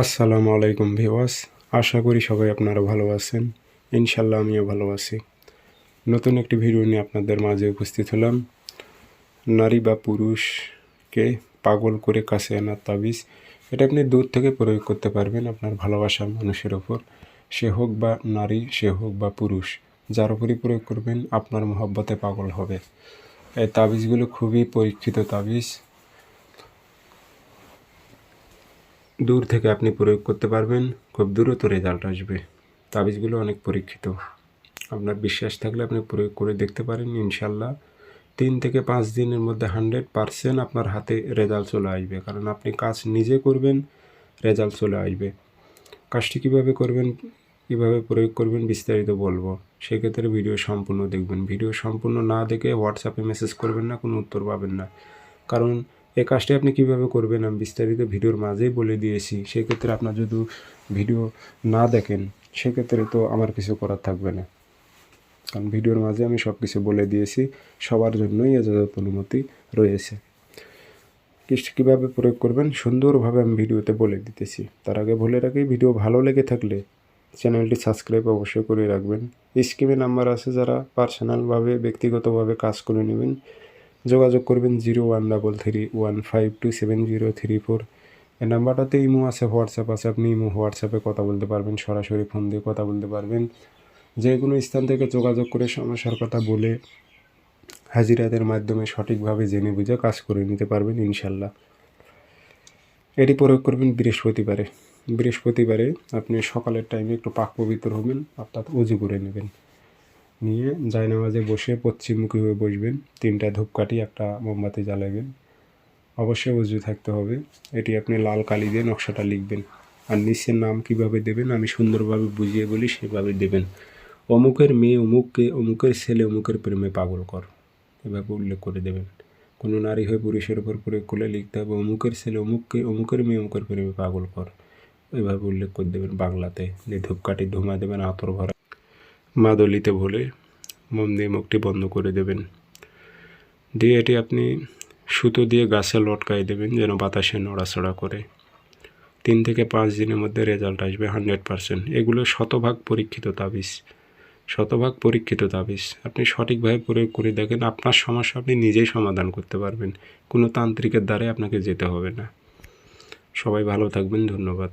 আসসালামু আলাইকুম ভিউয়ার্স, আশা করি সবাই আপনারা ভালো আছেন। ইনশাল্লাহ আমিও ভালো আছি। নতুন একটি ভিডিও নিয়ে আপনাদের মাঝে উপস্থিত হলাম। নারী বা পুরুষকে পাগল করে কাছে আনার তাবিজ। এটা আপনি দূর থেকে প্রয়োগ করতে পারবেন আপনার ভালোবাসার মানুষের ওপর। সে হোক বা নারী, সে হোক বা পুরুষ, যার উপরই প্রয়োগ করবেন আপনার মহব্বতে পাগল হবে। এই তাবিজগুলো খুবই পরীক্ষিত তাবিজ। দূর থেকে আপনি প্রয়োগ করতে পারবেন, খুব দ্রুত রেজাল্ট আসবে। তাবিজগুলো অনেক পরীক্ষিত। আপনার বিশ্বাস থাকলে আপনি প্রয়োগ করে দেখতে পারেন। ইনশাল্লাহ 3 থেকে 5 দিনের মধ্যে 100% আপনার হাতে রেজাল্ট চলে আসবে। কারণ আপনি কাজ নিজে করবেন, রেজাল্ট চলে আসবে। কাজটি কীভাবে করবেন, কীভাবে প্রয়োগ করবেন বিস্তারিত বলবো। সেক্ষেত্রে ভিডিও সম্পূর্ণ দেখবেন। ভিডিও সম্পূর্ণ না দেখে হোয়াটসঅ্যাপে মেসেজ করবেন না, কোনো উত্তর পাবেন না। কারণ এই কাজটি আপনি কীভাবে করবেন আমি বিস্তারিত ভিডিওর মাঝেই বলে দিয়েছি। সেক্ষেত্রে আপনার যদি ভিডিও না দেখেন, সেক্ষেত্রে তো আমার কিছু করার থাকবে না। কারণ ভিডিওর মাঝে আমি সব কিছু বলে দিয়েছি, সবার জন্যই এজাজত অনুমতি রয়েছে। কীভাবে প্রয়োগ করবেন সুন্দরভাবে আমি ভিডিওতে বলে দিতেছি। তার আগে বলে রাখি, ভিডিও ভালো লেগে থাকলে চ্যানেলটি সাবস্ক্রাইব অবশ্যই করে রাখবেন। স্ক্রিনে নাম্বার আছে, যারা পার্সোনালভাবে ব্যক্তিগতভাবে কাজ করে নেবেন যোগাযোগ করবেন 013315270034। এই নাম্বারটাতে ইমো আছে, হোয়াটসঅ্যাপ আছে। আপনি ইমো হোয়াটসঅ্যাপে কথা বলতে পারবেন, সরাসরি ফোন দিয়ে কথা বলতে পারবেন। যে কোনো স্থান থেকে যোগাযোগ করে সমস্যার কথা বলে হাজিরাতের মাধ্যমে সঠিকভাবে জেনে বুঝে কাজ করে নিতে পারবেন ইনশাল্লাহ। এটি প্রয়োগ করবেন বৃহস্পতিবারে। বৃহস্পতিবারে আপনি সকালের টাইমে একটু পাক পবিত্র হবেন, অর্থাৎ উজু করে নেবেন। নিয়ে জায়নামাজে বসে পশ্চিমমুখী হয়ে বসবেন। 3টা ধূপকাঠি, একটা মোমবাতি জ্বালাবেন। অবশ্যই উজু থাকতে হবে। এটি আপনি লাল কালি দিয়ে নকশাটা লিখবেন। আর নিচের নাম কিভাবে দেবেন আমি সুন্দরভাবে বুঝিয়ে বলি, সেভাবে দেবেন। অমুকের মেয়ে অমুককে, অমুকের ছেলে অমুকের প্রেমে পাগল কর, এভাবে উল্লেখ করে দেবেন। কোনো নারী হয়ে পুরুষের উপর প্রয়োগ করলে লিখতে হবে অমুকের ছেলে অমুককে, অমুকের মেয়ে অমুকের প্রেমে পাগল কর, এভাবে উল্লেখ করে দেবেন বাংলাতে। যে ধূপকাঠি ধুমা দেবেন আতর ভরা, মাদলিতে ভরে মোম দিয়ে মুখটি বন্ধ করে দেবেন। দিয়ে এটি আপনি সুতো দিয়ে গাছে লটকাই দেবেন, যেন বাতাসে নড়াচড়া করে। 3 থেকে 5 দিনের মধ্যে রেজাল্ট আসবে 100%। এগুলো শতভাগ পরীক্ষিত তাবিজ, শতভাগ পরীক্ষিত তাবিজ। আপনি সঠিকভাবে প্রয়োগ করে দেখেন, আপনার সমস্যা আপনি নিজেই সমাধান করতে পারবেন। কোনো তান্ত্রিকের দ্বারাই আপনাকে যেতে হবে না। সবাই ভালো থাকবেন, ধন্যবাদ।